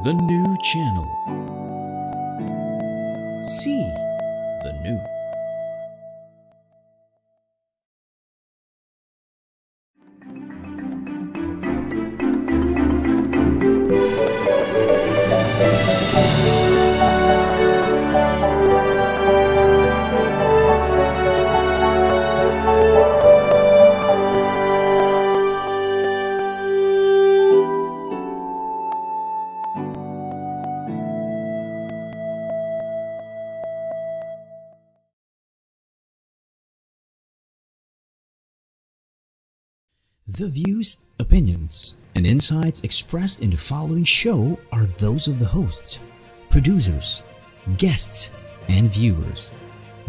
the new channel. See the new. The views, opinions, and insights expressed in the following show are those of the hosts, producers, guests, and viewers.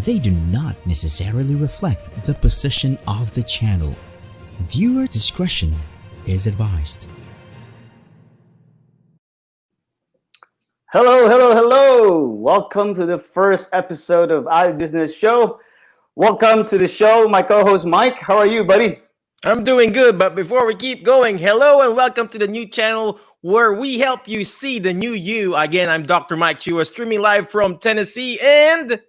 They do not necessarily reflect the position of the channel. Viewer discretion is advised. Hello, hello, hello! Welcome to the first episode of iBusiness Show. Welcome to the show, my co-host Mike. How are you, buddy? I'm doing good, but before we keep going, hello and welcome to the new channel where we help you see the new you. Again, I'm Dr. Mike Chua, streaming live from Tennessee, and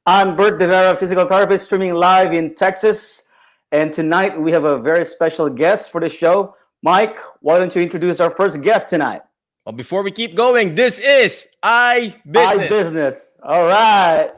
I'm Bert, physical therapist, streaming live in Texas. And tonight we have a very special guest for the show. Mike, why don't you introduce our first guest tonight? well, before we keep going, this is iBusiness. iBusiness. All right.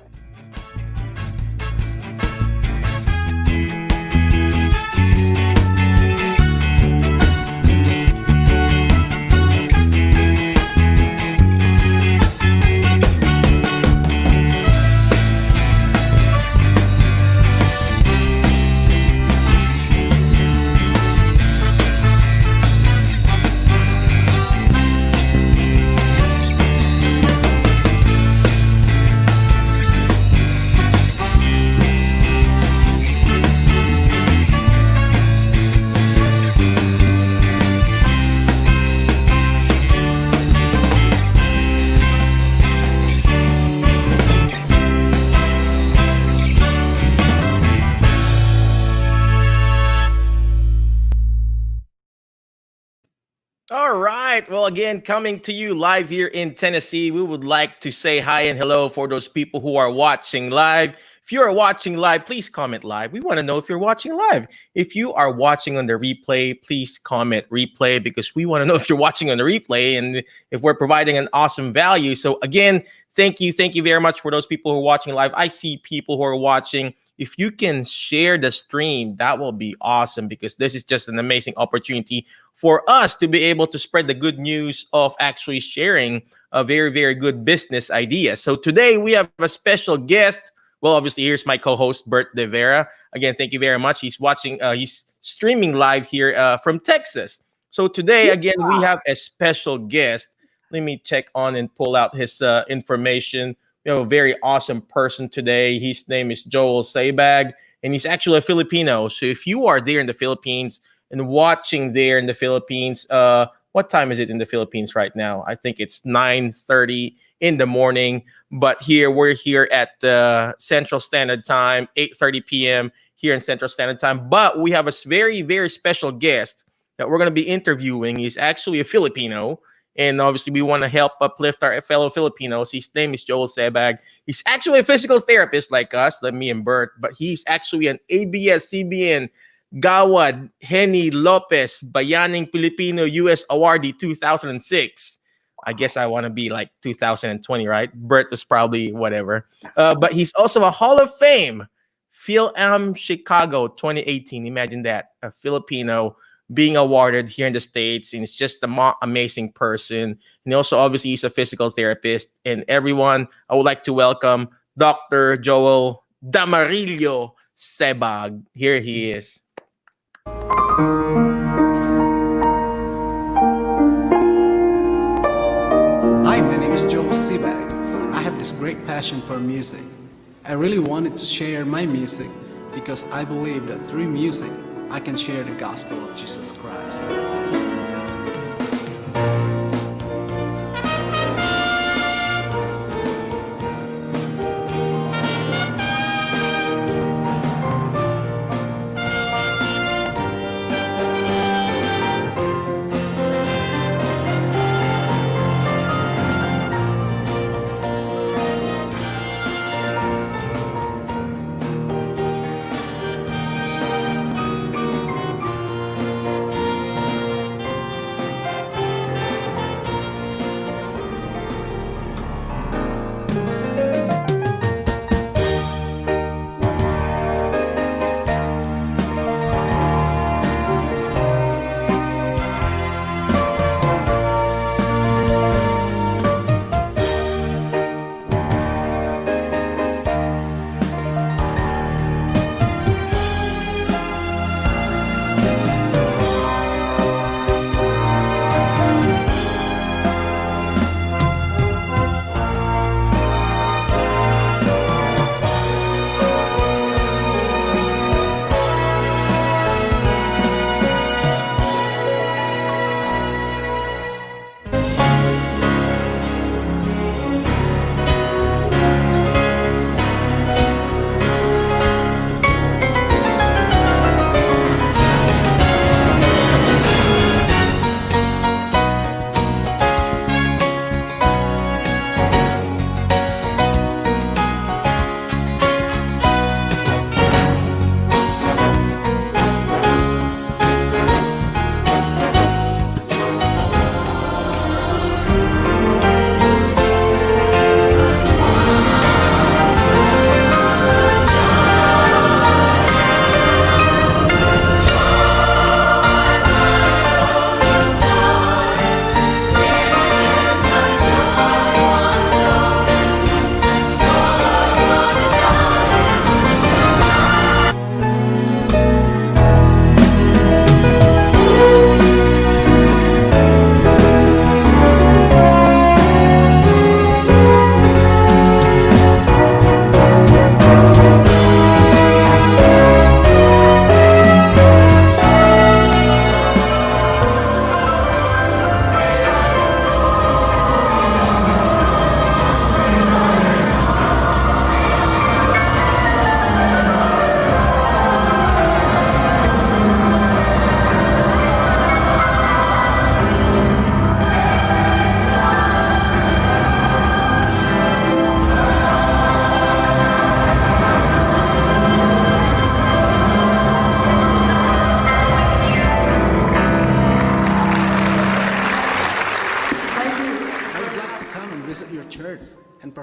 All right. Well, again, coming to you live here in Tennessee, we would like to say hi and hello for those people who are watching live. If you are watching live, please comment live. We want to know if you're watching live. If you are watching on the replay, please comment replay because we want to know if you're watching on the replay and if we're providing an awesome value. So again, thank you. Thank you very much for those people who are watching live. I see people who are watching. If you can share the stream, that will be awesome because this is just an amazing opportunity for us to be able to spread the good news of actually sharing a very, very good business idea. So today we have a special guest. Well, obviously, here's my co-host, Bert De Vera. Again, thank you very much. He's watching, he's streaming live here from Texas. So today, again, we have a special guest. Let me check on and pull out his information. We have a very awesome person today. His name is Joel Sebag, and he's actually a Filipino. So if you are there in the Philippines and watching there in the Philippines, what time is it in the Philippines right now? I think it's 9:30 in the morning. But we're here at the Central Standard Time, 8:30 p.m. here in Central Standard Time. But we have a very, very special guest that we're going to be interviewing. He's actually a Filipino. And obviously, we want to help uplift our fellow Filipinos. His name is Joel Sebag. He's actually a physical therapist like us, like me and Bert. But he's actually an ABS-CBN Gawad Henny Lopez Bayaning Filipino U.S. Awardee 2006. I guess I want to be like 2020, right? Bert was probably whatever. But he's also a Hall of Fame Phil-Am Chicago 2018. Imagine that, a Filipino being awarded here in the States, and it's just an amazing person. And also, obviously, he's a physical therapist. And everyone, I would like to welcome Dr. Joel Damarillo Sebag. Here he is. Hi, my name is Joel Sebag. I have this great passion for music. I really wanted to share my music because I believe that through music, I can share the gospel of Jesus Christ.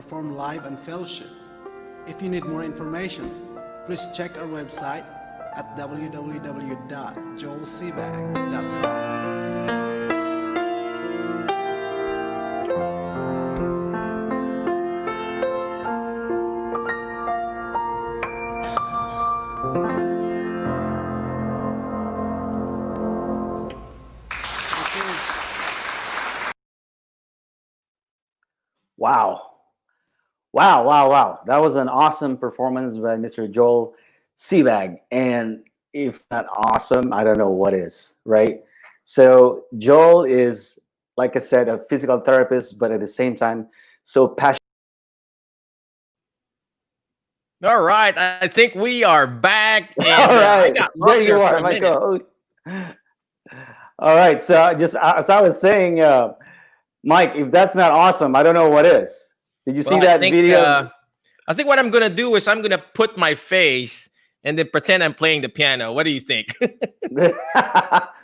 perform live and fellowship. If you need more information, please check our website at www.joelsebag.com. Wow. Wow, wow, wow. That was an awesome performance by Mr. Joel Sebag. And if not awesome, I don't know what is, right? So Joel is, like I said, a physical therapist, but at the same time, so passionate. All right, I think we are back, All and I right, got there lost you there for are, a my minute. co-host. All right, so just as I was saying, Mike, if that's not awesome, I don't know what is. Did you Well, see that video? I think what I'm gonna do is I'm gonna put my face and then pretend I'm playing the piano. What do you think?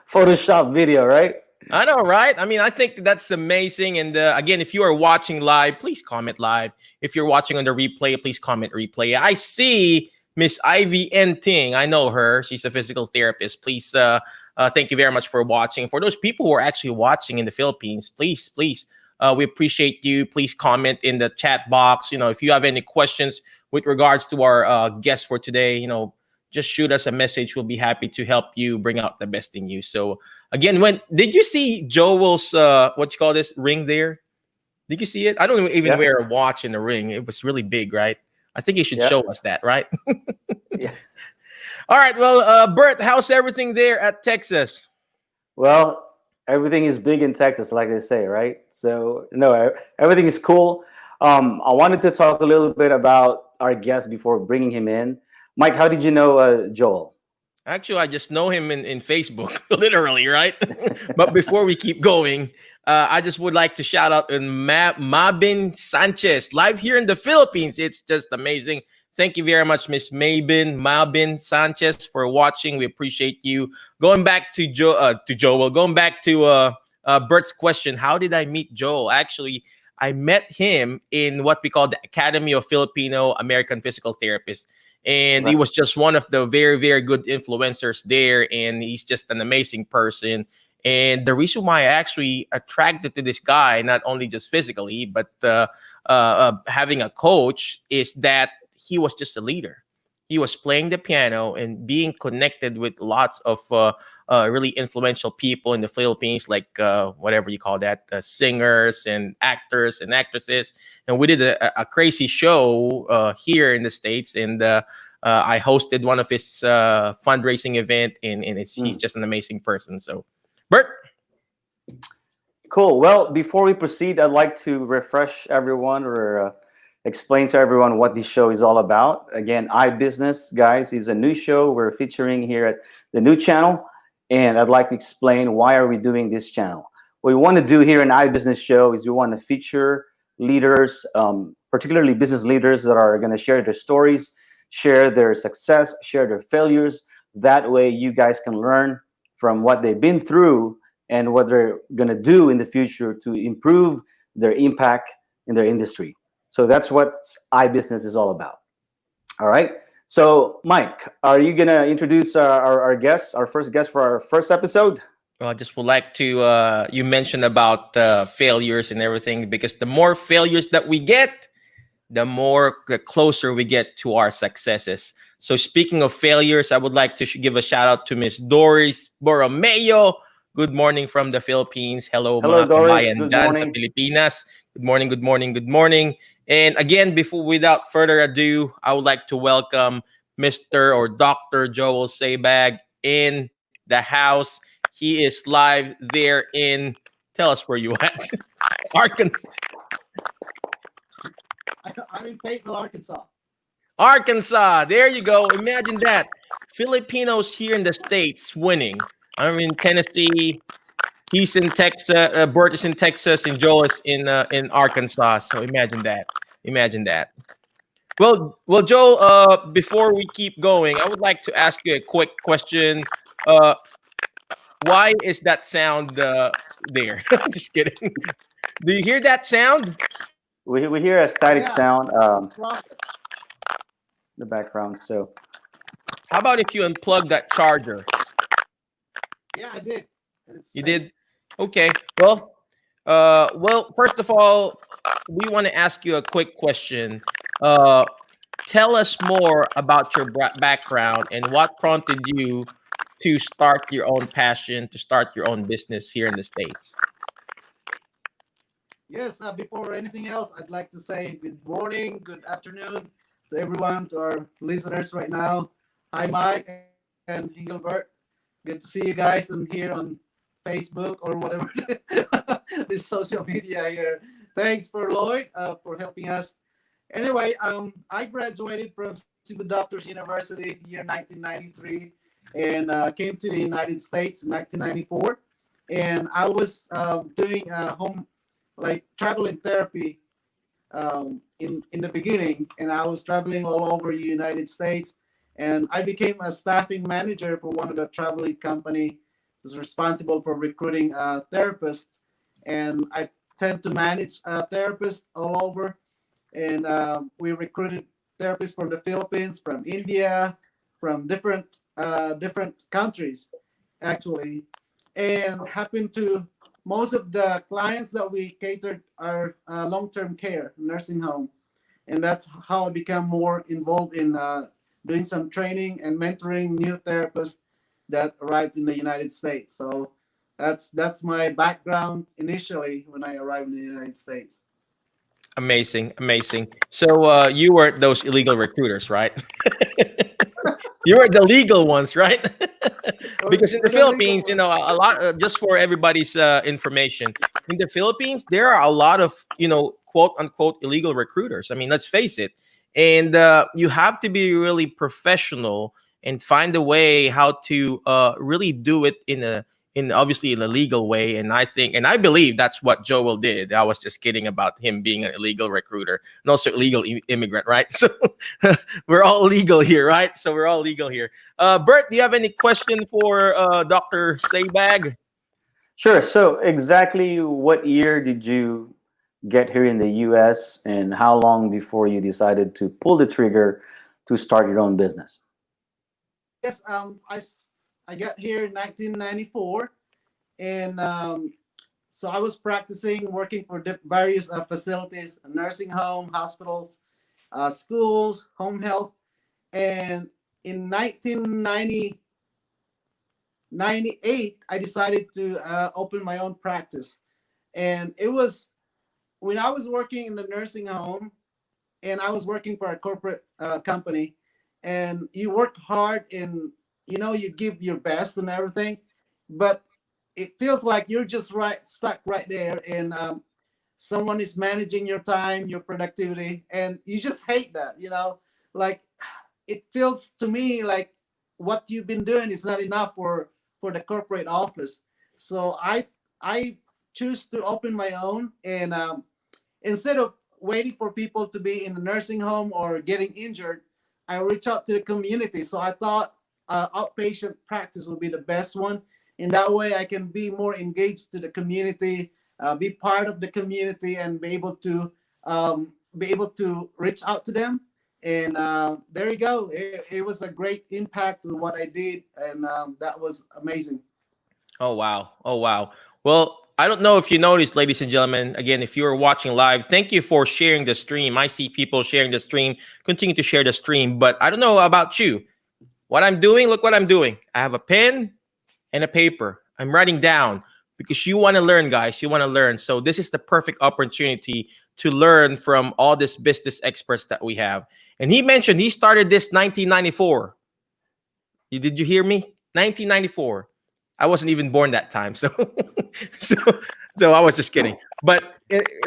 Photoshop video, right? I know, right? I mean, I think that's amazing. And again, if you are watching live, please comment live. If you're watching on the replay, please comment replay. I see Miss Ivy N. Ting. I know her. She's a physical therapist. Please, thank you very much for watching. For those people who are actually watching in the Philippines, please, we appreciate you. Please comment in the chat box. If you have any questions with regards to our guest for today, just shoot us a message. We'll be happy to help you bring out the best in you. So again, when did you see Joel's what you call this ring there? Did you see it? I don't even Yeah, wear a watch in the ring. It was really big, right? I think you should yeah, show us that, right? yeah. All right. Well, Bert, how's everything there at Texas? Well, everything is big in Texas, like they say, right? So no, everything is cool. I wanted to talk a little bit about our guest before bringing him in. Mike, how did you know Joel? Actually, I just know him in Facebook, literally, right? But before we keep going, I just would like to shout out Mabin Sanchez, live here in the Philippines. It's just amazing. Thank you very much, Miss Mabin Sanchez, for watching. We appreciate you. Going back to Joel, going back to Bert's question, how did I meet Joel? Actually, I met him in what we call the Academy of Filipino-American Physical Therapists. And he Right. was just one of the very, very good influencers there. And he's just an amazing person. And the reason why I actually attracted to this guy, not only just physically, but having a coach, is that he was just a leader. He was playing the piano and being connected with lots of really influential people in the Philippines, like whatever you call that, singers and actors and actresses. And we did a crazy show here in the States. And I hosted one of his fundraising event, and he's Mm. just an amazing person. So, Bert. Cool. Well, before we proceed, I'd like to refresh everyone or explain to everyone what this show is all about. Again, iBusiness, guys, is a new show we're featuring here at the new channel, and I'd like to explain why are we doing this channel. What we want to do here in iBusiness show is we want to feature leaders, particularly business leaders that are going to share their stories, share their success, share their failures. That way, you guys can learn from what they've been through and what they're going to do in the future to improve their impact in their industry. So that's what iBusiness is all about. All right. So, Mike, are you going to introduce our guest, our first guest for our first episode? Well, I just would like to, you mentioned about failures and everything, because the more failures that we get, the closer we get to our successes. So speaking of failures, I would like to give a shout out to Miss Doris Borromeo. Good morning from the Philippines. Hello, Hello, mga Doris. kabayan Good dyan sa morning. Pilipinas. Good morning, good morning, good morning. And again, without further ado, I would like to welcome Mr. or Dr. Joel Sebag in the house. He is live there in, tell us where you at, Arkansas. I'm in Fayetteville, Arkansas. Arkansas, there you go. Imagine that. Filipinos here in the States winning. I'm in Tennessee. He's in Texas. Bert is in Texas, and Joel is in Arkansas. So imagine that. Imagine that. Well, Joel. Before we keep going, I would like to ask you a quick question. Why is that sound there? Just kidding. Do you hear that sound? We hear a static Yeah, sound right. in the background. So How about if you unplug that charger? Yeah, I did. It's You safe. did? Okay. Well, first of all, we want to ask you a quick question. Uh, Tell us more about your background and what prompted you to start your own passion, to start your own business here in the States. Yes, before anything else, I'd like to say good morning, good afternoon to everyone, to our listeners right now. Hi, Mike and Engelbert. Good to see you guys and here on Facebook or whatever this social media here. Thanks for Lloyd for helping us. Anyway, I graduated from Cebu Doctors University year 1993 and came to the United States in 1994. And I was doing home like traveling therapy in the beginning, and I was traveling all over the United States, and I became a staffing manager for one of the traveling company was responsible for recruiting therapists, and I tend to manage therapists all over, and we recruited therapists from the Philippines, from India, from different countries, actually, and happened to most of the clients that we catered are long-term care nursing home, and that's how I become more involved in doing some training and mentoring new therapists that arrived in the United States. So that's my background initially when I arrived in the United States. Amazing, amazing. So you were those illegal recruiters, right? You were the legal ones, right? Because in the We're the legal Philippines, ones. a lot. Just for everybody's information, in the Philippines, there are a lot of quote unquote illegal recruiters. I mean, let's face it, and you have to be really professional and find a way how to really do it in obviously in a legal way. And I think and I believe that's what Joel did. I was just kidding about him being an illegal recruiter and also illegal immigrant, right? So we're all legal here, right? So we're all legal here. Bert, do you have any question for Dr. Sebag? sure. So exactly what year did you get here in the U.S. and how long before you decided to pull the trigger to start your own business? Yes, I got here in 1994, and so I was practicing working for various facilities, nursing home, hospitals, schools, home health, and in 1998, I decided to open my own practice, and it was when I was working in the nursing home, and I was working for a corporate company, and you work hard and you give your best and everything, but it feels like you're just right stuck right there, and someone is managing your time, your productivity, and you just hate that. Like it feels to me like what you've been doing is not enough for the corporate office. So I choose to open my own, and instead of waiting for people to be in a nursing home or getting injured, I reach out to the community. So I thought outpatient practice would be the best one. In that way, I can be more engaged to the community, be part of the community, and be able to reach out to them. And there you go. It was a great impact to what I did, and that was amazing. Oh wow. Oh wow. Well, I don't know if you noticed, ladies and gentlemen. Again, if you are watching live, thank you for sharing the stream. I see people sharing the stream. Continue to share the stream. But I don't know about you. What I'm doing, look what I'm doing. I have a pen and a paper. I'm writing down because you want to learn, guys. You want to learn. So this is the perfect opportunity to learn from all these business experts that we have. And he mentioned he started this 1994. Did you hear me? 1994. I wasn't even born that time. So so so I was just kidding. But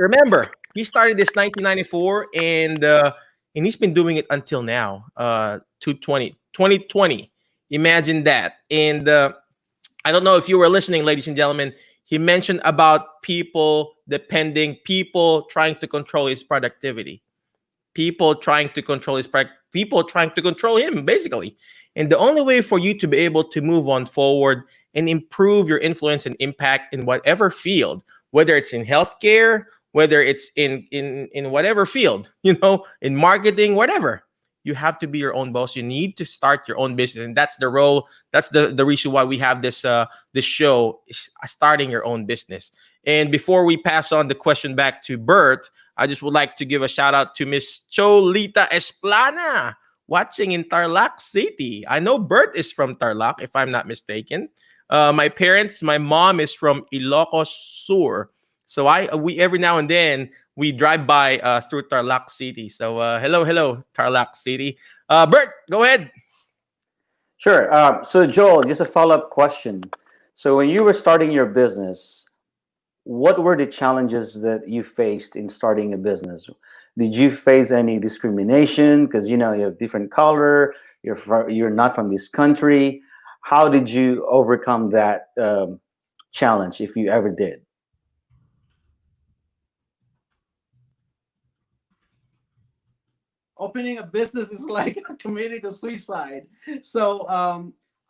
remember, he started this 1994 and he's been doing it until now. 2020. Imagine that. And I don't know if you were listening, ladies and gentlemen. He mentioned about people trying to control his productivity, people trying to control him, basically. And the only way for you to be able to move on forward and improve your influence and impact in whatever field, whether it's in healthcare, whether it's in whatever field, you know, in marketing, whatever. You have to be your own boss. You need to start your own business, and that's the role. That's the reason why we have this show, is starting your own business. And before we pass on the question back to Bert, I just would like to give a shout out to Miss Cholita Esplana, watching in Tarlac City. I know Bert is from Tarlac, if I'm not mistaken. My mom is from Ilocos Sur. So we every now and then we drive by through Tarlac City. So hello, Tarlac City. Bert, go ahead. Sure. So Joel, just a follow-up question. So when you were starting your business, what were the challenges that you faced in starting a business? Did you face any discrimination because you have different color, you're not from this country? How did you overcome that challenge, if you ever did? Opening a business is like committing a suicide. So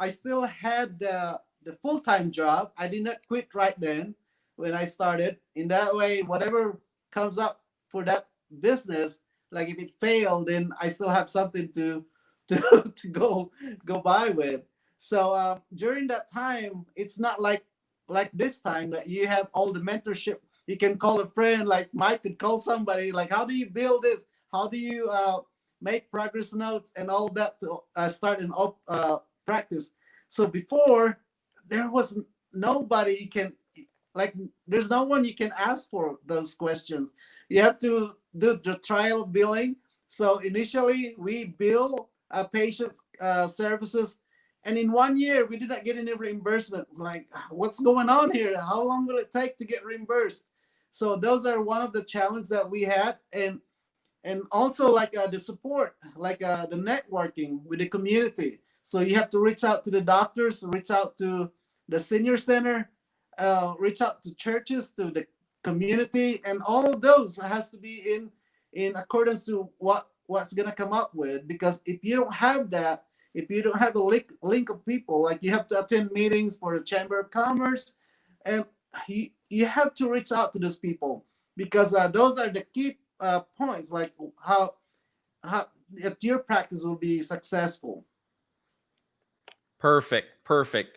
I still had the full-time job. I did not quit right then when I started. In that way, whatever comes up for that business, like if it failed, then I still have something to go by with. So during that time, it's not like this time that you have all the mentorship. You can call a friend, like Mike could call somebody, like, how do you build this? How do you make progress notes and all that to start an practice? So before, there was nobody you can, like, there's no one you can ask for those questions. You have to do the trial billing. So initially, we bill patients services, and in 1 year, we did not get any reimbursement. Like, what's going on here? How long will it take to get reimbursed? So those are one of the challenges that we had, and also like the support, like the networking with the community. So you have to reach out to the doctors, reach out to the senior center, reach out to churches, to the community, and all of those has to be in accordance to what's gonna come up with. Because if you don't have that, if you don't have a link of people, like you have to attend meetings for the Chamber of Commerce, and you have to reach out to those people, because those are the key points, like how if your practice will be successful. Perfect.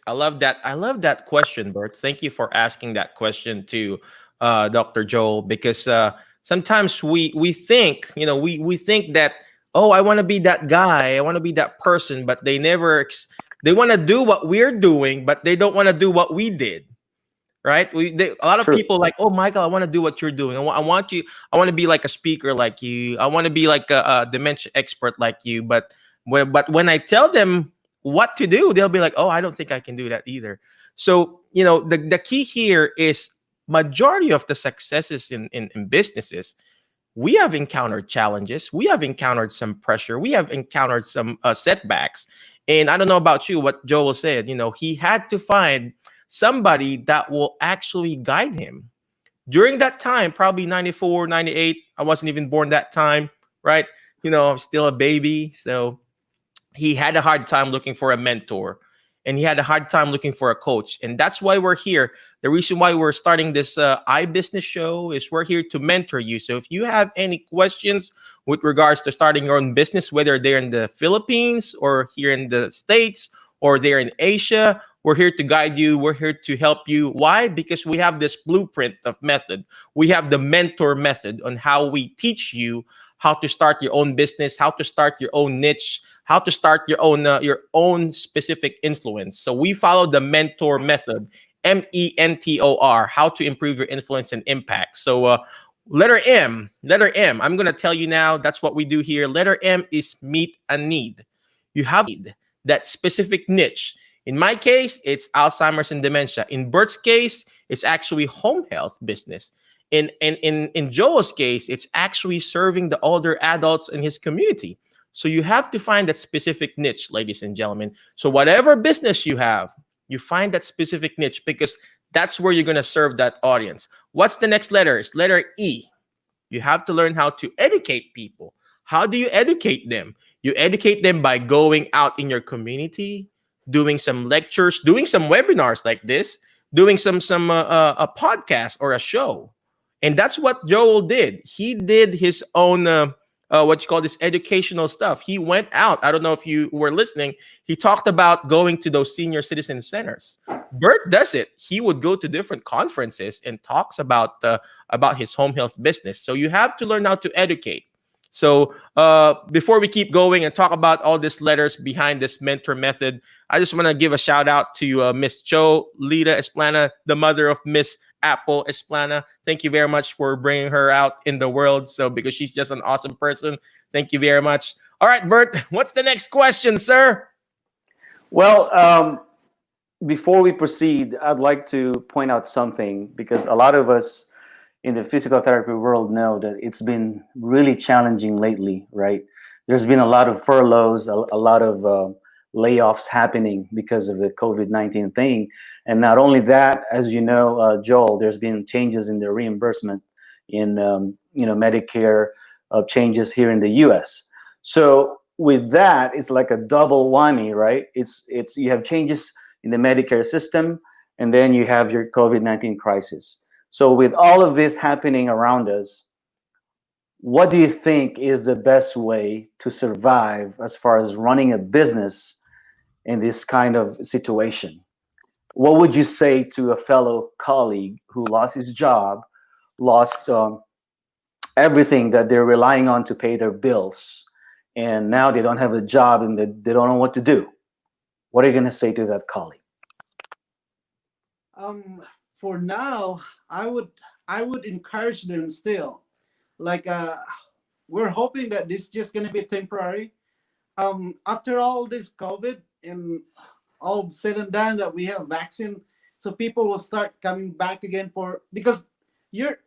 I love that. I love that question, Bert. Thank you for asking that question to Dr. Joel, because sometimes we think, we think that, oh, I want to be that guy, I want to be that person, but they never they want to do what we're doing, but they don't want to do what we did. Right? A lot of True. people like, oh, Michael, I want to do what you're doing. I want to be like a speaker like you. I want to be like a dementia expert like you. But when I tell them what to do, they'll be like, oh, I don't think I can do that either. So, the key here is majority of the successes in businesses, we have encountered challenges. We have encountered some pressure. We have encountered some setbacks. And I don't know about you, what Joel said, he had to find somebody that will actually guide him. During that time, probably 94, 98, I wasn't even born that time, right? I'm still a baby. So he had a hard time looking for a mentor, and he had a hard time looking for a coach. And that's why we're here. The reason why we're starting this iBusiness show is we're here to mentor you. So if you have any questions with regards to starting your own business, whether they're in the Philippines or here in the States or they're in Asia, we're here to guide you. We're here to help you. Why? Because we have this blueprint of method. We have the mentor method on how we teach you how to start your own business, how to start your own niche, how to start your own specific influence. So we follow the mentor method, MENTOR, how to improve your influence and impact. So letter M, I'm going to tell you now, that's what we do here. Letter M is meet a need. You have that specific niche. In my case, it's Alzheimer's and dementia. In Bert's case, it's actually home health business. In Joel's case, it's actually serving the older adults in his community. So you have to find that specific niche, ladies and gentlemen. So whatever business you have, you find that specific niche, because that's where you're going to serve that audience. What's the next letter? It's letter E. You have to learn how to educate people. How do you educate them? You educate them by going out in your community, doing some lectures, doing some webinars like this, doing some a podcast or a show. And that's what Joel did. He did his own what you call this educational stuff. He went out. I don't know if you were listening. He talked about going to those senior citizen centers. Bert does it. He would go to different conferences and talks about his home health business. So you have to learn how to educate. So before we keep going and talk about all these letters behind this mentor method, I just want to give a shout out to Miss Lita Esplana, the mother of Miss Apple Esplana. Thank you very much for bringing her out in the world. So because she's just an awesome person. Thank you very much. All right, Bert, what's the next question, sir? Well, before we proceed, I'd like to point out something, because a lot of us in the physical therapy world know that it's been really challenging lately, right? There's been a lot of furloughs, a lot of layoffs happening because of the COVID-19 thing. And not only that, as you know, Joel, there's been changes in the reimbursement in, Medicare changes here in the US. So with that, it's like a double whammy, right? It's you have changes in the Medicare system, and then you have your COVID-19 crisis. So with all of this happening around us, what do you think is the best way to survive as far as running a business in this kind of situation? What would you say to a fellow colleague who lost his job, lost everything that they're relying on to pay their bills, and now they don't have a job and they don't know what to do? What are you going to say to that colleague? For now, I would encourage them still. Like we're hoping that this is just gonna be temporary. After all this COVID and all said and done, that we have vaccine, so people will start coming back again because the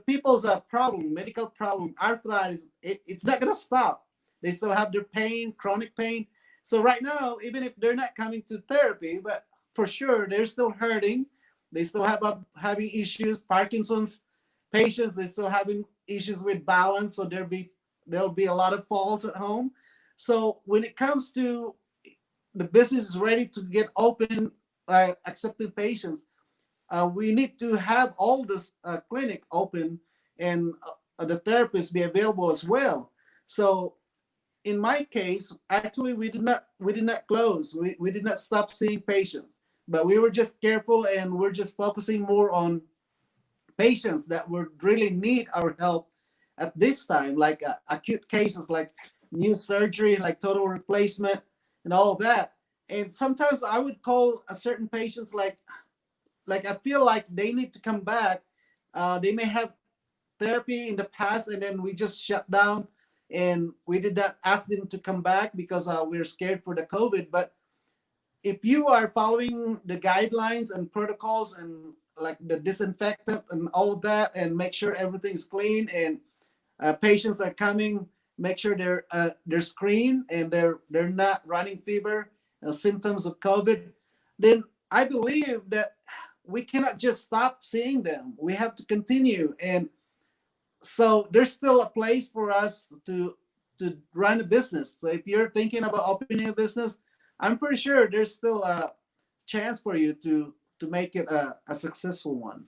people's problem, medical problem, arthritis, it's not gonna stop. They still have their pain, chronic pain. So right now, even if they're not coming to therapy, but for sure they're still hurting. They still have having issues, Parkinson's patients. They still having issues with balance, so there'll be a lot of falls at home. So when it comes to the business is ready to get open, accepting patients, we need to have all this clinic open and the therapists be available as well. So in my case, actually, we did not close. We did not stop seeing patients. But we were just careful, and we're just focusing more on patients that would really need our help at this time, like acute cases, like new surgery, like total replacement, and all of that. And sometimes I would call a certain patients like I feel like they need to come back. They may have therapy in the past, and then we just shut down, and we did not ask them to come back because we're scared for the COVID. But if you are following the guidelines and protocols and like the disinfectant and all of that, and make sure everything is clean, and patients are coming, make sure they're screened and they're not running fever, symptoms of COVID, then I believe that we cannot just stop seeing them. We have to continue. And so there's still a place for us to run a business. So if you're thinking about opening a business, I'm pretty sure there's still a chance for you to make it a successful one.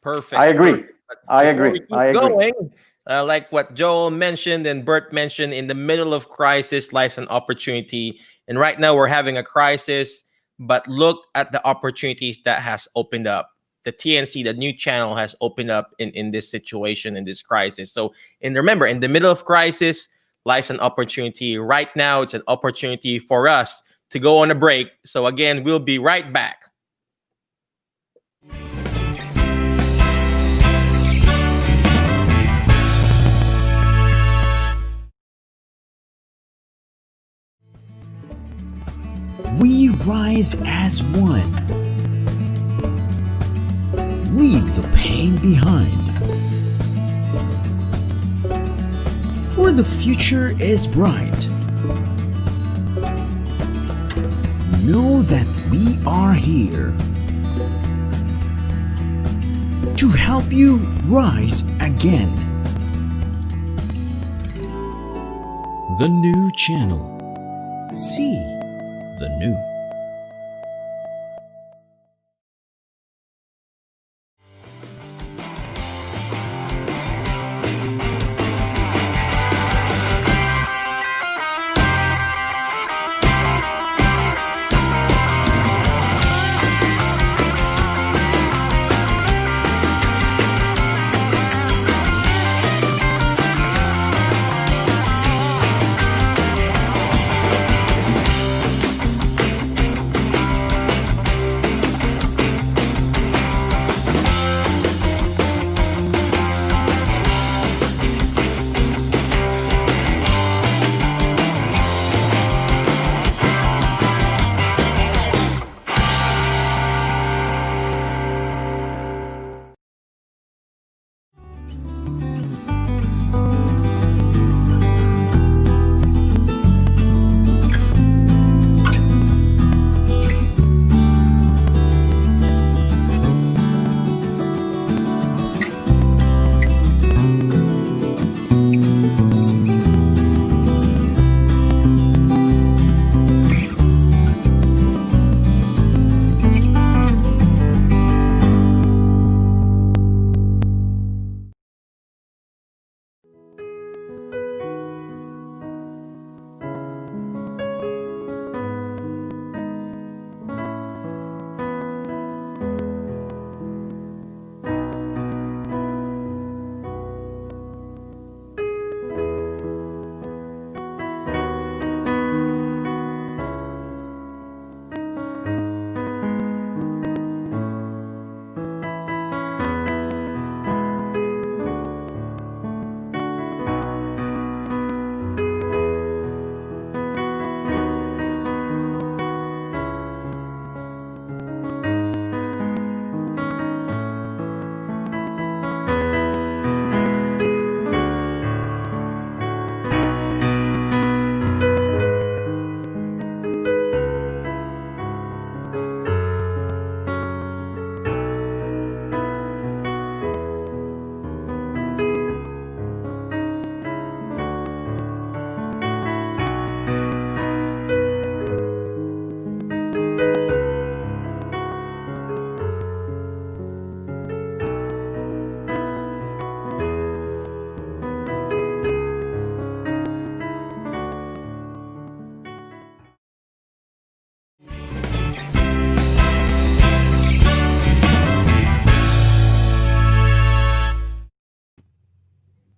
Perfect. I agree. I agree. Going, like what Joel mentioned and Bert mentioned, in the middle of crisis lies an opportunity. And right now we're having a crisis, but look at the opportunities that has opened up. The TNC, the new channel, has opened up in this situation, in this crisis. So, and remember, in the middle of crisis lies an opportunity. Right now, it's an opportunity for us to go on a break. So again, we'll be right back. We rise as one. Leave the pain behind. For the future is bright. Know that we are here to help you rise again. The new channel. See the new.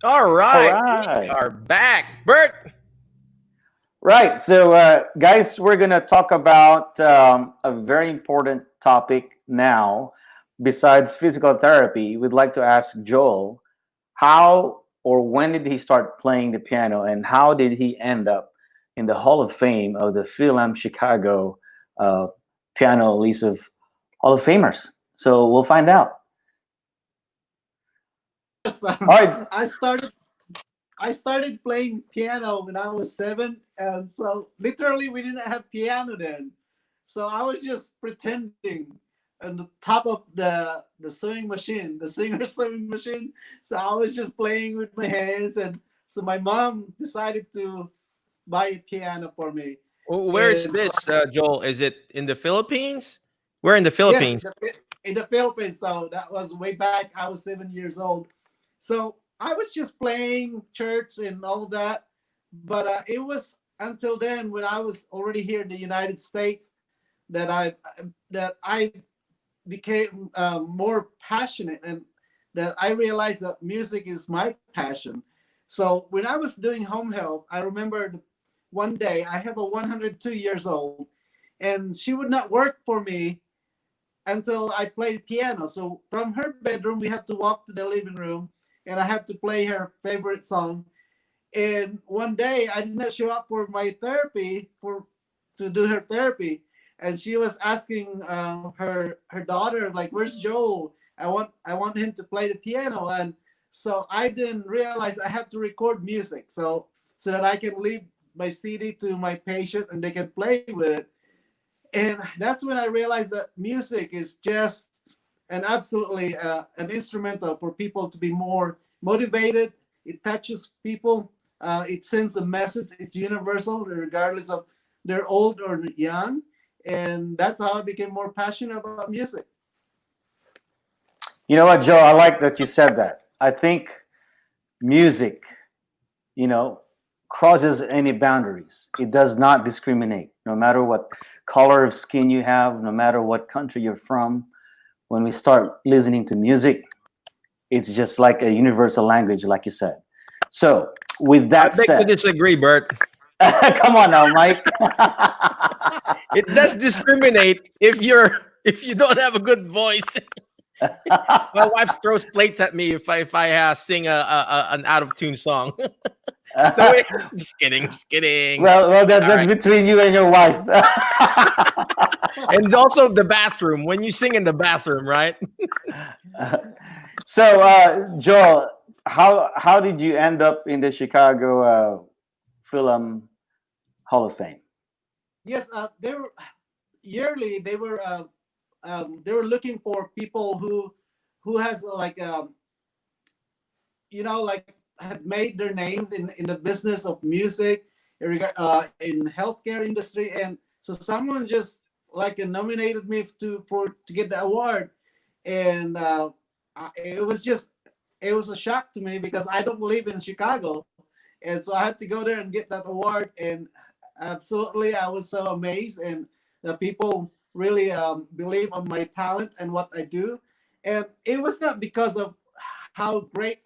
All All right, we right. are back. Bert. Right. So, guys, we're going to talk about a very important topic now. Besides physical therapy, we'd like to ask Joel how or when did he start playing the piano and how did he end up in the Hall of Fame of the Philem Chicago uh, Piano List of Hall of Famers? So, we'll find out. Yes, All right. I started playing piano when I was 7, and so literally we didn't have piano then. So I was just pretending on the top of the sewing machine, the singer sewing machine. So I was just playing with my hands, and so my mom decided to buy a piano for me. Where is And this, Joel? Is it in the Philippines? We're in the yes, Philippines. in the Philippines. So that was way back. I was 7 years old. So I was just playing church and all of that. But it was until then, when I was already here in the United States, that I became more passionate, and that I realized that music is my passion. So when I was doing home health, I remembered one day I have a 102 years old, and she would not work for me until I played piano. So from her bedroom, we have to walk to the living room, and I have to play her favorite song. And one day, I did not show up for my therapy for to do her therapy, and she was asking her daughter, like, "Where's Joel? I want him to play the piano." And so I didn't realize I have to record music, so that I can leave my CD to my patient and they can play with it. And that's when I realized that music is just an instrumental for people to be more motivated. It touches people. It sends a message. It's universal, regardless of they're old or young. And that's how I became more passionate about music. You know what, Joe? I like that you said that. I think music, you know, crosses any boundaries. It does not discriminate, no matter what color of skin you have, no matter what country you're from. When we start listening to music, it's just like a universal language, like you said. So, with I that beg to said, disagree, Bert. come on now, Mike. It does discriminate if you don't have a good voice. My wife throws plates at me if I sing an out of tune song. So just kidding, just kidding. well, All that's right. between you and your wife. And also the bathroom, when you sing in the bathroom, right? So, Joel, how did you end up in the Chicago Film Hall of Fame? Yes, they were yearly. They were looking for people who has like like had made their names in the business of music, in healthcare industry. And so someone just like nominated me to get the award. And it was a shock to me because I don't live in Chicago, and so I had to go there and get that award. And absolutely, I was so amazed, and the people really believe on my talent and what I do. And it was not because of how great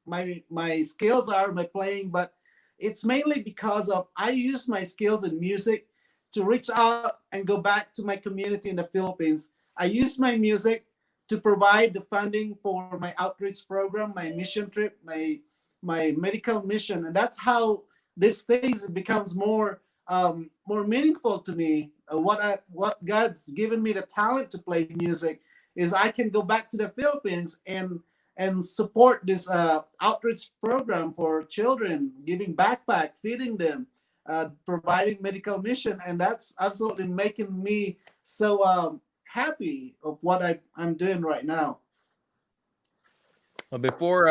my skills are, my playing, but it's mainly because of I use my skills in music to reach out and go back to my community in the Philippines. I use my music to provide the funding for my outreach program, my mission trip, my medical mission. And that's how these things becomes more meaningful to me. What God's given me the talent to play music is I can go back to the Philippines and support this outreach program for children, giving backpack, feeding them, providing medical mission. And that's absolutely making me so happy of what I'm doing right now. Well, before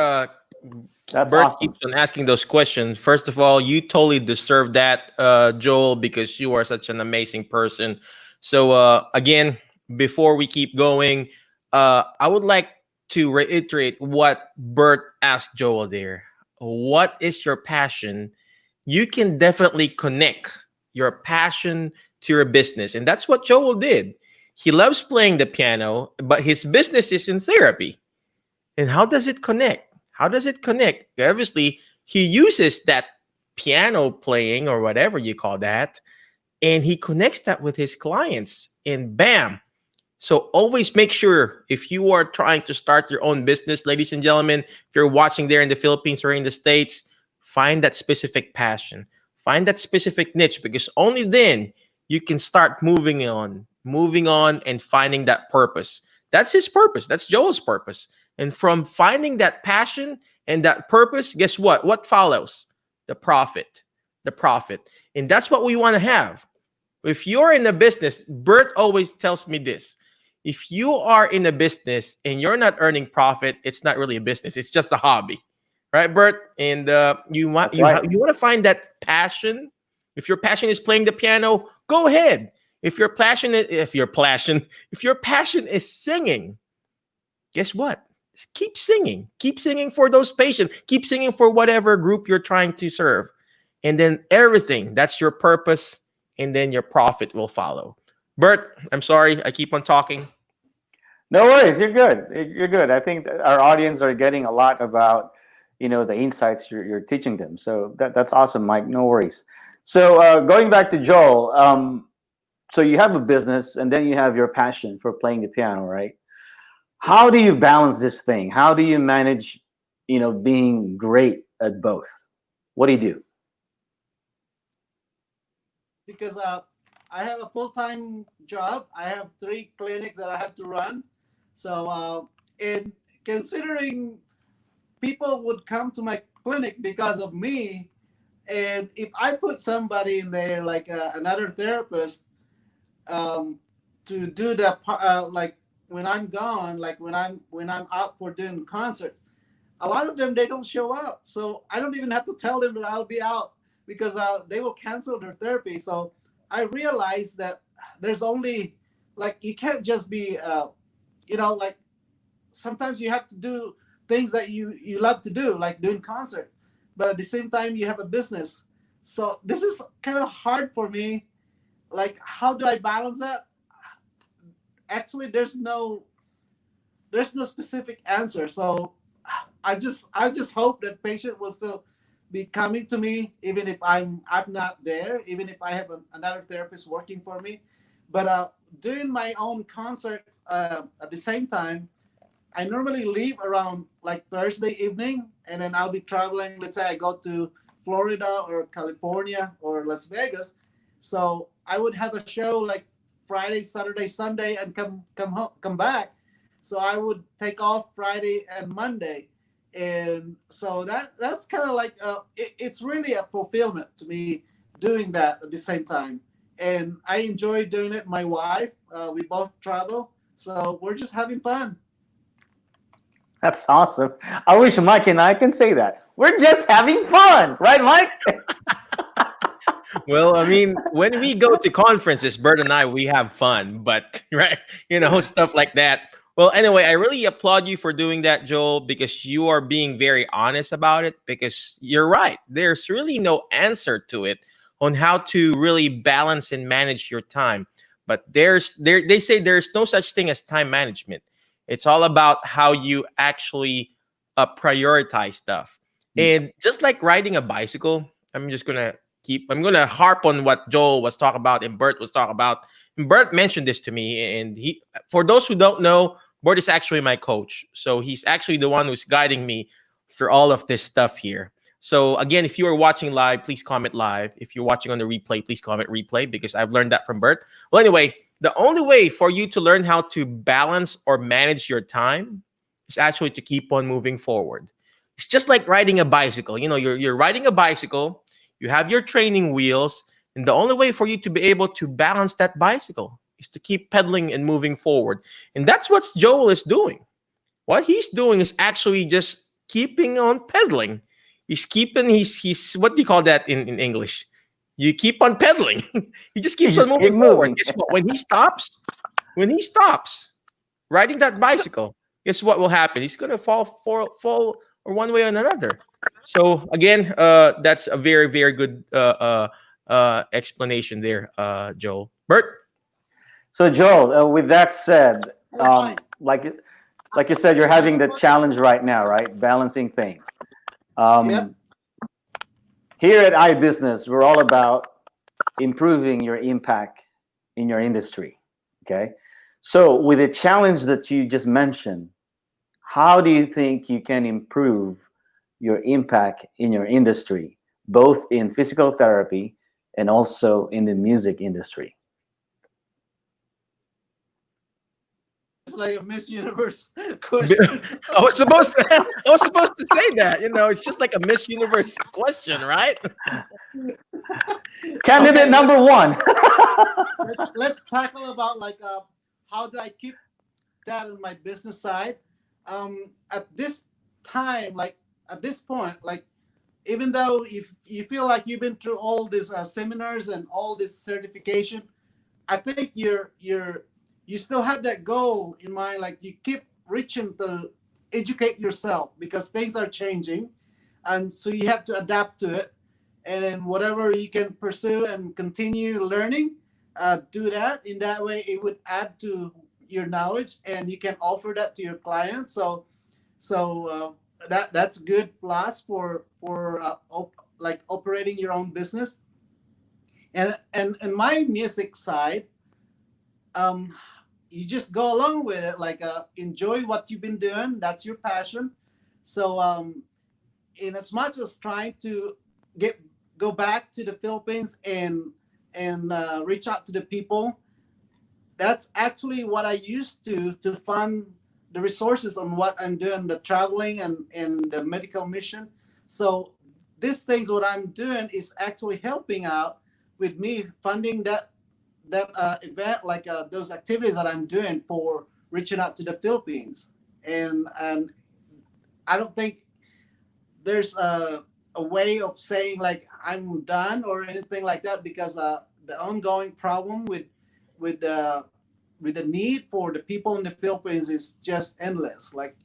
That's Bert awesome. keeps on asking those questions, first of all, you totally deserve that, Joel, because you are such an amazing person. So again, before we keep going, I would like to reiterate what Bert asked Joel there. What is your passion? You can definitely connect your passion to your business. And that's what Joel did. He loves playing the piano, but his business is in therapy. And how does it connect? How does it connect? Obviously, he uses that piano playing or whatever you call that, and he connects that with his clients, and bam. So always make sure, if you are trying to start your own business, ladies and gentlemen, if you're watching there in the Philippines or in the States, find that specific passion, find that specific niche, because only then you can start moving on and finding that purpose. That's his purpose. That's Joel's purpose. And from finding that passion and that purpose, guess what? What follows? The profit. The profit. And that's what we want to have. If you're in a business, Bert always tells me this. If you are in a business and you're not earning profit, it's not really a business. It's just a hobby, right, Bert? And you want you want to find that passion. If your passion is playing the piano, go ahead. If your passion is singing, guess what? Just keep singing. Keep singing for those patients. Keep singing for whatever group you're trying to serve, and then everything, that's your purpose, and then your profit will follow. Bert, I'm sorry, I keep on talking. No worries, you're good. You're good. I think that our audience are getting a lot about, the insights you're teaching them. So that's awesome, Mike. No worries. So going back to Joel, so you have a business and then you have your passion for playing the piano, right? How do you balance this thing? How do you manage, being great at both? What do you do? Because I have a full-time job. I have 3 clinics that I have to run. So, in considering people would come to my clinic because of me, and if I put somebody in there like another therapist to do that, like when I'm gone, like when I'm out for doing concerts, a lot of them they don't show up. So I don't even have to tell them that I'll be out because they will cancel their therapy. So I realized that there's only, like, you can't just be like sometimes you have to do things that you love to do, like doing concerts, but at the same time you have a business. So this is kind of hard for me. Like, how do I balance that? Actually, there's no specific answer. So I just hope that patient will still be coming to me even if I'm not there, even if I have another therapist working for me. But doing my own concerts at the same time, I normally leave around like Thursday evening, and then I'll be traveling. Let's say I go to Florida or California or Las Vegas, so I would have a show like Friday, Saturday, Sunday, and come back. So I would take off Friday and Monday, and so that's kind of like it's really a fulfillment to me doing that at the same time, and I enjoy doing it. My wife, we both travel, so we're just having fun. That's awesome. I wish Mike and I can say that. We're just having fun, right, Mike? Well, I mean, when we go to conferences, Bert and I, we have fun, but right, stuff like that. Well, anyway, I really applaud you for doing that, Joel, because you are being very honest about it, because you're right. There's really no answer to it on how to really balance and manage your time. But they say there's no such thing as time management. It's all about how you actually prioritize stuff. And just like riding a bicycle, I'm going to harp on what Joel was talking about and Bert was talking about. And Bert mentioned this to me. And for those who don't know, Bert is actually my coach. So he's actually the one who's guiding me through all of this stuff here. So again, if you are watching live, please comment live. If you're watching on the replay, please comment replay, because I've learned that from Bert. Well, anyway, the only way for you to learn how to balance or manage your time is actually to keep on moving forward. It's just like riding a bicycle. You're riding a bicycle, you have your training wheels, and the only way for you to be able to balance that bicycle is to keep pedaling and moving forward. And that's what Joel is doing. What he's doing is actually just keeping on pedaling. He's what do you call that in English? You keep on pedaling. He just keeps on moving forward. Guess what? When he stops riding that bicycle, guess what will happen? He's gonna fall or one way or another. So again, that's a very, very good explanation there, Joel. Bert? So Joel, with that said, like like you said, you're having the challenge right now, right? Balancing things. Um, Yep. Here at iBusiness, we're all about improving your impact in your industry. Okay. So, with the challenge that you just mentioned, how do you think you can improve your impact in your industry, both in physical therapy and also in the music industry? It's like a Miss Universe question. I was supposed to say that. You know, it's just like a Miss Universe question, right? Candidate Okay, number one. let's tackle about like how do I keep that on my business side. At this time, like at this point, like even though if you feel like you've been through all these seminars and all this certification, I think you still have that goal in mind. Like you keep reaching to educate yourself because things are changing, and so you have to adapt to it. And then whatever you can pursue and continue learning, do that. In that way, it would add to your knowledge, and you can offer that to your clients. That's good plus for like operating your own business. And my music side, um, you just go along with it. Like enjoy what you've been doing. That's your passion. So in as much as trying to get go back to the Philippines and reach out to the people, that's actually what I used to fund the resources on what I'm doing, the traveling and the medical mission. So these things, what I'm doing is actually helping out with me funding that event, like those activities that I'm doing for reaching out to the Philippines. And I don't think there's a way of saying like I'm done or anything like that because the ongoing problem with with the need for the people in the Philippines is just endless. Like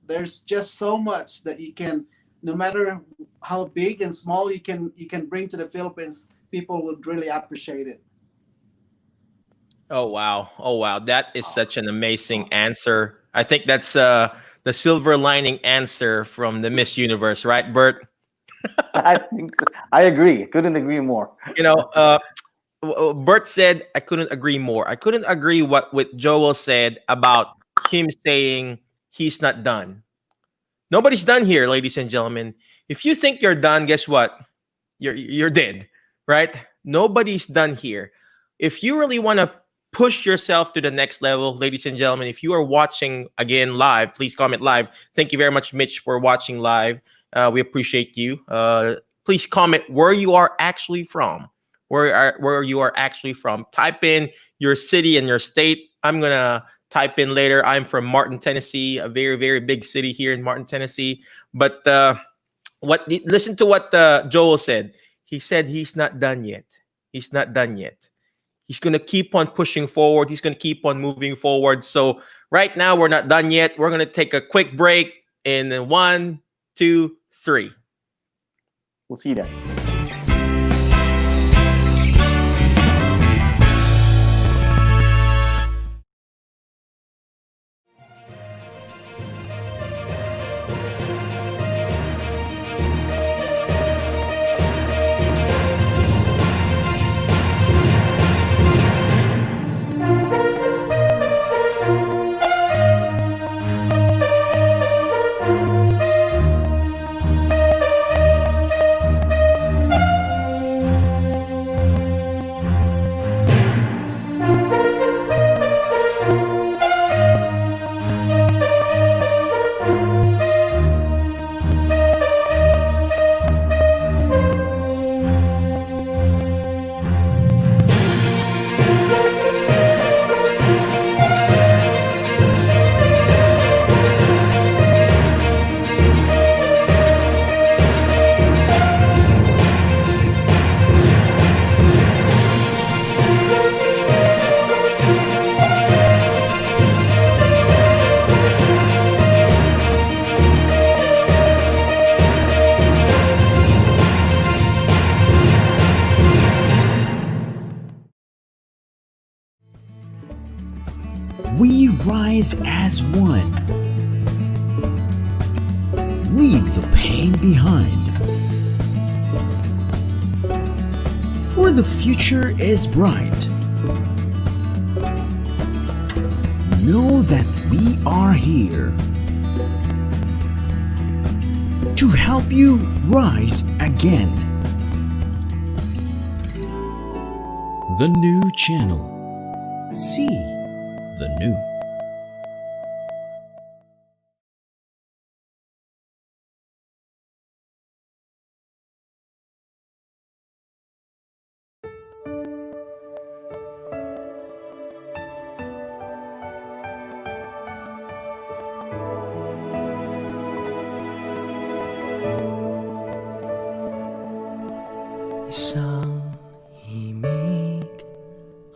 there's just so much that you can, no matter how big and small you can bring to the Philippines, people would really appreciate it. Oh wow. Oh wow. That is such an amazing answer. I think that's the silver lining answer from the Miss Universe, right, Bert? I think so. I agree. Couldn't agree more. You know, Bert said I couldn't agree more. I couldn't agree with Joel said about him saying he's not done. Nobody's done here, ladies and gentlemen. If you think you're done, guess what? You're dead, right? Nobody's done here. If you really want to push yourself to the next level, ladies and gentlemen, if you are watching again live, please comment live. Thank you very much, Mitch, for watching live. We appreciate you. Please comment where you are actually from. Where you are actually from. Type in your city and your state. I'm gonna type in later. I'm from Martin, Tennessee, a very, very big city here in Martin, Tennessee. But listen to what Joel said. He said he's not done yet. He's not done yet. He's gonna keep on pushing forward. He's gonna keep on moving forward. So right now we're not done yet. We're gonna take a quick break in 1, 2, 3. We'll see you then. We rise as one. leave the pain behind. For the future is bright. Know that we are here to help you rise again. The new channel. See the new. Isang himig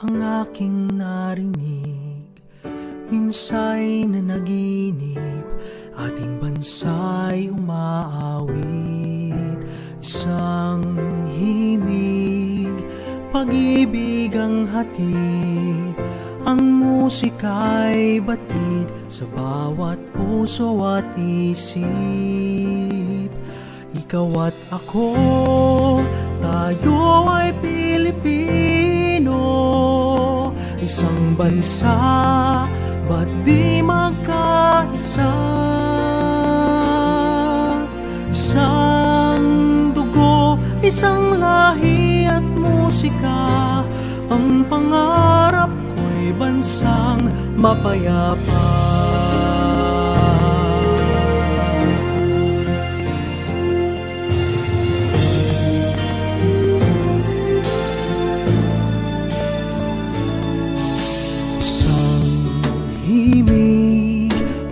ang aking narinig, minsa'y nanaginip, ating bansa'y umaawit. Isang himig, pag-ibig ang hatid, ang musika'y batid sa bawat puso at isip. Ikaw at ako, tayo ay Pilipino, isang bansa, ba't di magkaisa? Isang dugo, isang lahi at musika, ang pangarap ko'y bansang mapayapa.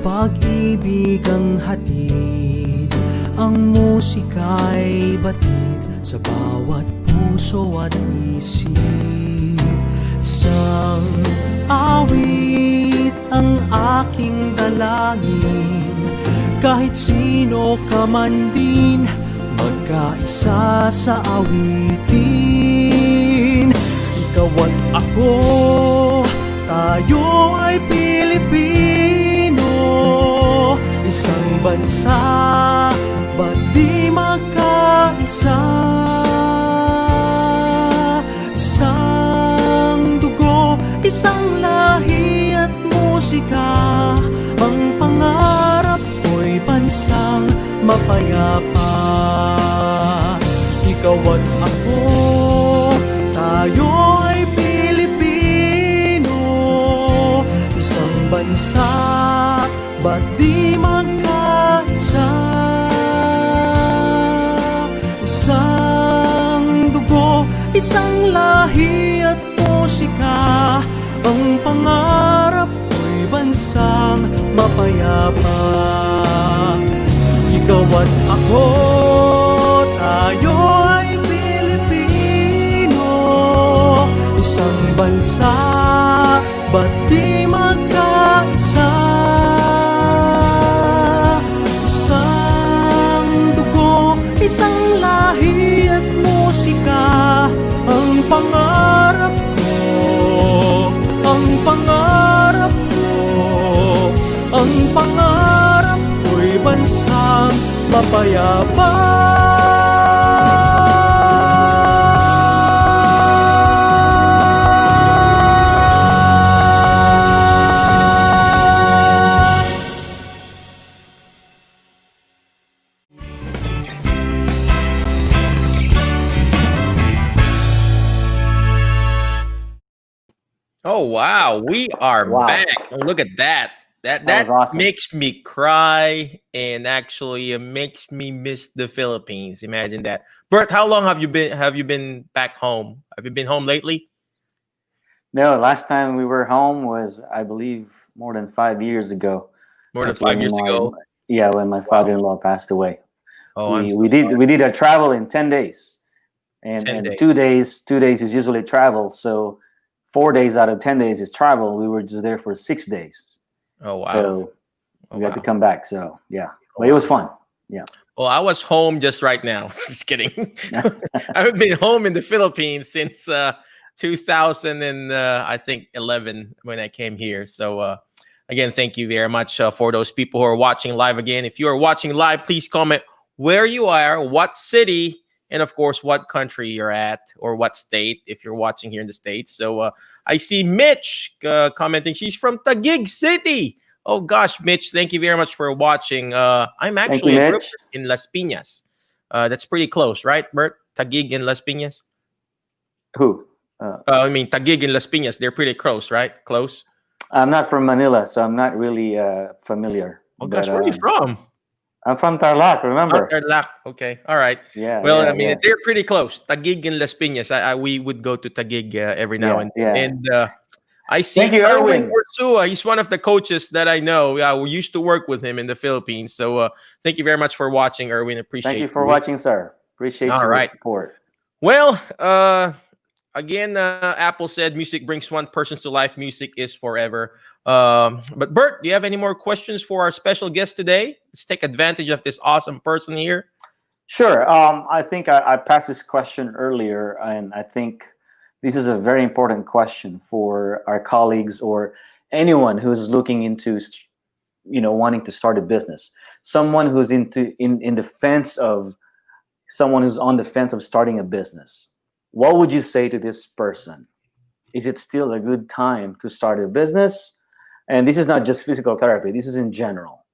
Pag-ibig ang hatid, ang musika'y batid sa bawat puso at isip. Isang awit ang aking dalangin, kahit sino ka man din, magkaisa sa awitin. Ikaw at ako, tayo ay Pilipino, isang bansa, ba't di magkaisa? Isang dugo, isang lahi at musika, ang pangarap ko'y bansang mapayapa. Ikaw at ako, tayo ay Pilipino, isang bansa, ba't di magkaisa? Isang dugo, isang lahi at musika, ang pangarap ko'y bansang mapayapa. Ikaw at ako, tayo ay Pilipino, isang bansa, ba't di magkaisa? Isang lahi at musika, ang pangarap ko, ang pangarap ko, ang pangarap ko'y bansang mapayapa. Oh wow, we are Wow. back. Look at that. That That was awesome. makes me cry and actually makes me miss the Philippines. Imagine that. Bert, how long have you been back home? Have you been home lately? No, last time we were home was, I believe, more than 5 years ago. More than That's 5 when years ago. Yeah, when my father-in-law passed away. Oh, I'm we did a travel in 10 days, 10 and days. 2 days is usually travel. So 4 days out of 10 days is travel. We were just there for 6 days. Oh wow. So Oh, we had to wow. come back. So yeah, Oh, but it was wow. fun. Yeah. Well, I was home just right now. Just kidding. I haven't been home in the Philippines since 2000 and I think 11 when I came here. So Again, thank you very much for those people who are watching live. Again, if you are watching live, please comment where you are, what city, and of course, what country you're at or what state if you're watching here in the States. So I see Mitch commenting. She's from Taguig City. Oh gosh, Mitch, thank you very much for watching. I'm actually a group Mitch. in Las Piñas. That's pretty close, right, Bert? Taguig and Las Piñas? Who? I mean, Taguig and Las Piñas, they're pretty close, right? Close. I'm not from Manila, so I'm not really familiar. Oh gosh, where are you from? I'm from Tarlac, remember? Tarlac. Okay, all right. Yeah. Well, yeah, I mean, yeah. they're pretty close. Taguig and Las Piñas. We would go to Taguig every now and then. Yeah. And I see Thank you, Erwin. Ursua. He's one of the coaches that I know. We used to work with him in the Philippines. So thank you very much for watching, Erwin. Appreciate Thank you for watching, sir. Appreciate All your right. support. Well, again, Apple said music brings one person to life. Music is forever. But Bert, do you have any more questions for our special guest today? Let's take advantage of this awesome person here. Sure. I think I passed this question earlier, and I think this is a very important question for our colleagues or anyone who's looking into, wanting to start a business. Someone who's in the fence of someone who's on the fence of starting a business. What would you say to this person? Is it still a good time to start a business? And this is not just physical therapy. This is in general.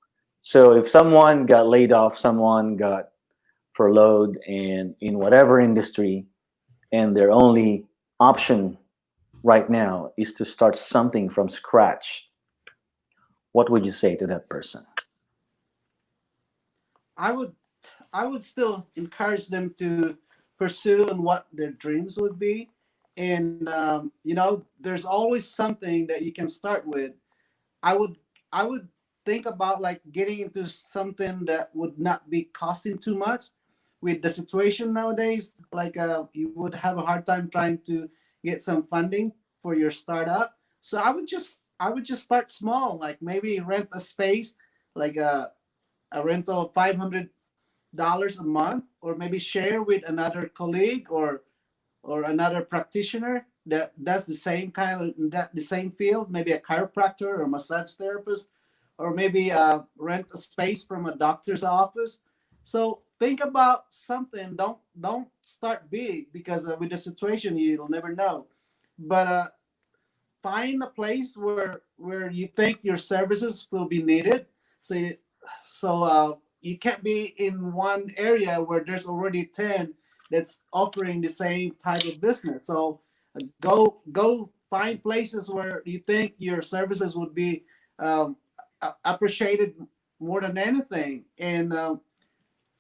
So if someone got laid off, someone got furloughed, and in whatever industry, and their only option right now is to start something from scratch, what would you say to that person? I would still encourage them to pursue and what their dreams would be. And there's always something that you can start with. I would think about like getting into something that would not be costing too much. With the situation nowadays, like you would have a hard time trying to get some funding for your startup. So I would just start small, like maybe rent a space, like a rental of $500 a month, or maybe share with another colleague or another practitioner that does the same the same field, maybe a chiropractor or a massage therapist, or maybe rent a space from a doctor's office. So think about something. Don't start big, because with the situation you'll never know. But find a place where you think your services will be needed. So you can't be in one area where there's already 10 that's offering the same type of business. So go find places where you think your services would be appreciated more than anything. And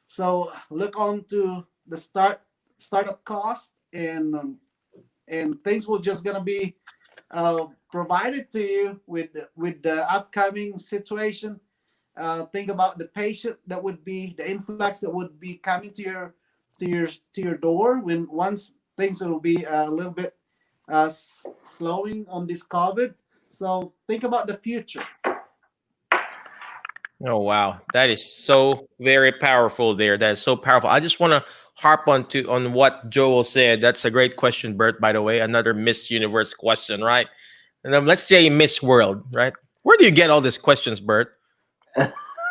so look on to the startup cost, and things will just gonna be provided to you with the upcoming situation. Think about the patient that would be the influx that would be coming to your door once things will be a little bit slowing on this COVID. So think about the future. Oh wow, that is so very powerful there. That is so powerful. I just want to harp on what Joel said. That's a great question, Bert, by the way. Another Miss Universe question, right? And then let's say Miss World, right? Where do you get all these questions, Bert?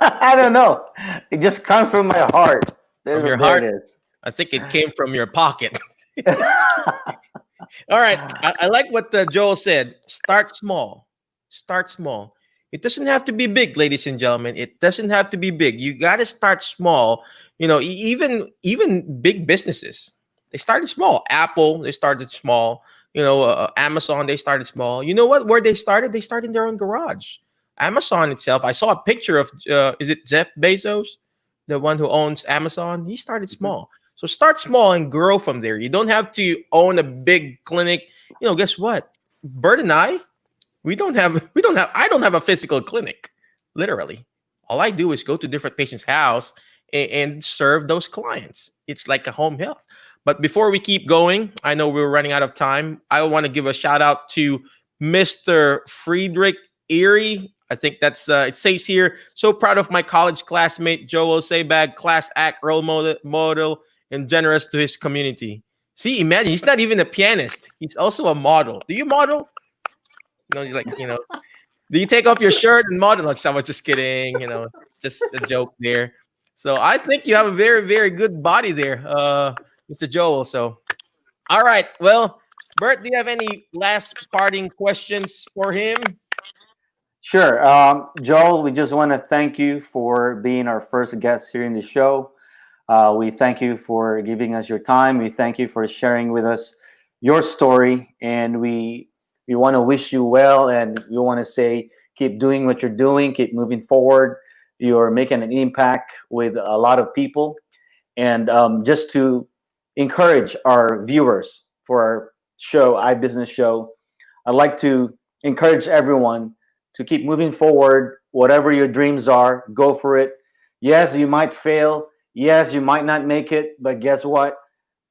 I don't know. It just comes from my heart. From your there heart? It is. I think it came from your pocket. All right. I like what Joel said. Start small. Start small. It doesn't have to be big, ladies and gentlemen. It doesn't have to be big. You got to start small. Even big businesses, they started small. Apple, they started small. Amazon, they started small. You know what? Where they started in their own garage. Amazon itself, I saw a picture of, is it Jeff Bezos, the one who owns Amazon? He started small. So start small and grow from there. You don't have to own a big clinic. Guess what? Bert and I don't have a physical clinic, literally. All I do is go to different patients' house and serve those clients. It's like a home health. But before we keep going, I know we're running out of time. I want to give a shout out to Mr. Friedrich Erie. I think that's, it says here, so proud of my college classmate, Joel Sebag, class act, role model, and generous to his community. See, imagine, he's not even a pianist. He's also a model. Do you model? Do you take off your shirt and model? I was just kidding. Just a joke there. So I think you have a very, very good body there, Mr. Joel. So, all right. Well, Bert, do you have any last parting questions for him? Sure. Joel, we just want to thank you for being our first guest here in the show. We thank you for giving us your time. We thank you for sharing with us your story. And we want to wish you well. And we want to say, keep doing what you're doing, keep moving forward. You're making an impact with a lot of people. And just to encourage our viewers for our show, iBusiness Show, I'd like to encourage everyone to keep moving forward. Whatever your dreams are, go for it. Yes, you might fail. Yes, you might not make it, but guess what?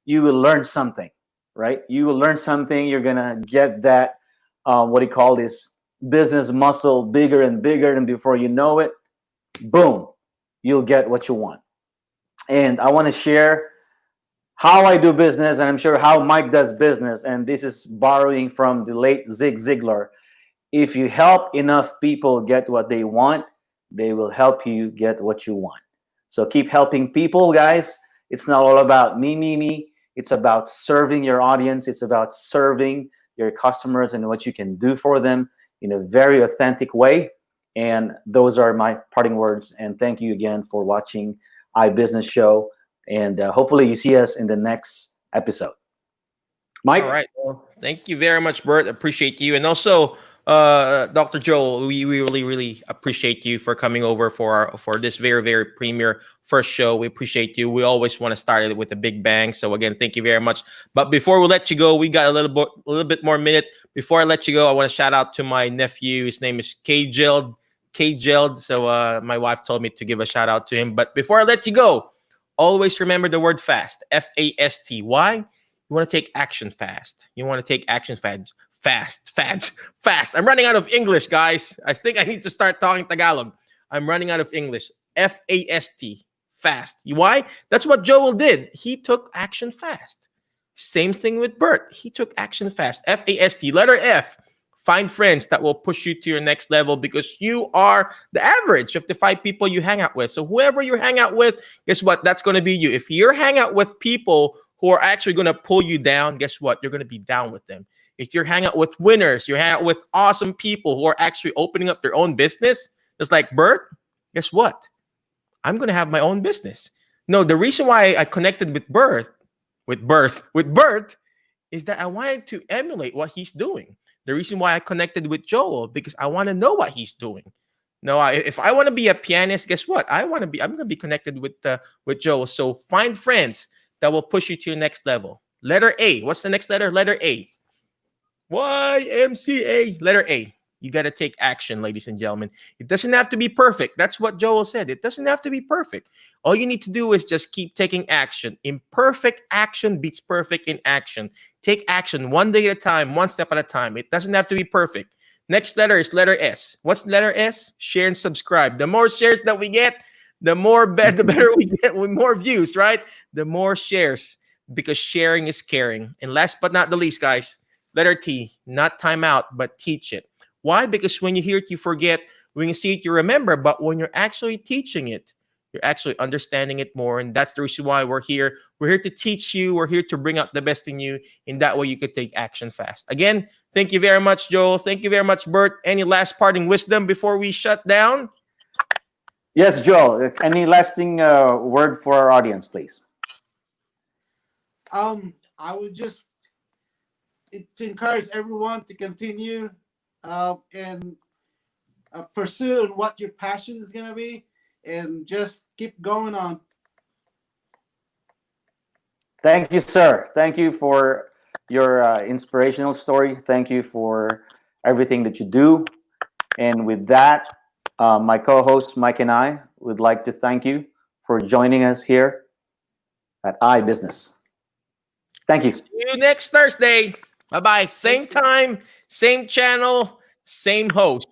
You will learn something, right? You will learn something. You're going to get that, what do you call this, business muscle bigger and bigger. And before you know it, boom, you'll get what you want. And I want to share how I do business, and I'm sure how Mike does business. And this is borrowing from the late Zig Ziglar. If you help enough people get what they want, they will help you get what you want. So keep helping people, guys. It's not all about me. It's about serving your audience. It's about serving your customers and what you can do for them in a very authentic way. And those are my parting words. And thank you again for watching iBusiness Show. And hopefully you see us in the next episode. Mike? All right. Well, thank you very much, Bert. Appreciate you. And also, Dr. Joel, we really, really appreciate you for coming over for this very, very premier first show. We appreciate you. We always want to start it with a big bang. So again, thank you very much. But before we let you go, we got a little bit more minute. Before I let you go, I want to shout out to my nephew. His name is K-Geld. So my wife told me to give a shout out to him. But before I let you go, always remember the word fast, F-A-S-T. Why? You want to take action fast. You want to take action fast. Fast. I'm running out of English, guys. I think I need to start talking Tagalog. I'm running out of English. F-A-S-T. Fast. Why? That's what Joel did. He took action fast. Same thing with Bert. He took action fast. F-A-S-T. Letter F. Find friends that will push you to your next level because you are the average of the 5 people you hang out with. So whoever you hang out with, guess what? That's going to be you. If you're hang out with people who are actually going to pull you down, guess what? You're going to be down with them. If you're hanging out with winners, you're hanging out with awesome people who are actually opening up their own business, just like Bert, guess what? I'm going to have my own business. No, the reason why I connected with Bert is that I wanted to emulate what he's doing. The reason why I connected with Joel, because I want to know what he's doing. No, if I want to be a pianist, guess what? I'm going to be connected with Joel. So find friends that will push you to your next level. Letter A. What's the next letter? Letter A. YMCA. Letter A. You got to take action, ladies and gentlemen. It doesn't have to be perfect. That's what Joel said. It doesn't have to be perfect. All you need to do is just keep taking action. Imperfect action beats perfect in action. Take action one day at a time, one step at a time. It doesn't have to be perfect. Next letter is letter S. What's letter S? Share and subscribe. The more shares that we get, the better we get with more views, right? The more shares, because sharing is caring. And last but not the least, guys, letter T, not time out, but teach it. Why? Because when you hear it, you forget. When you see it, you remember. But when you're actually teaching it, you're actually understanding it more. And that's the reason why we're here. We're here to teach you. We're here to bring out the best in you. In that way, you could take action fast. Again, thank you very much, Joel. Thank you very much, Bert. Any last parting wisdom before we shut down? Yes, Joel. Any lasting word for our audience, please? I would just to encourage everyone to continue and pursue what your passion is going to be, and just keep going on. Thank you, sir. Thank you for your inspirational story. Thank you for everything that you do. And with that, my co-host Mike and I would like to thank you for joining us here at iBusiness. Thank you. See you next Thursday. Bye-bye. Same time, same channel, same host.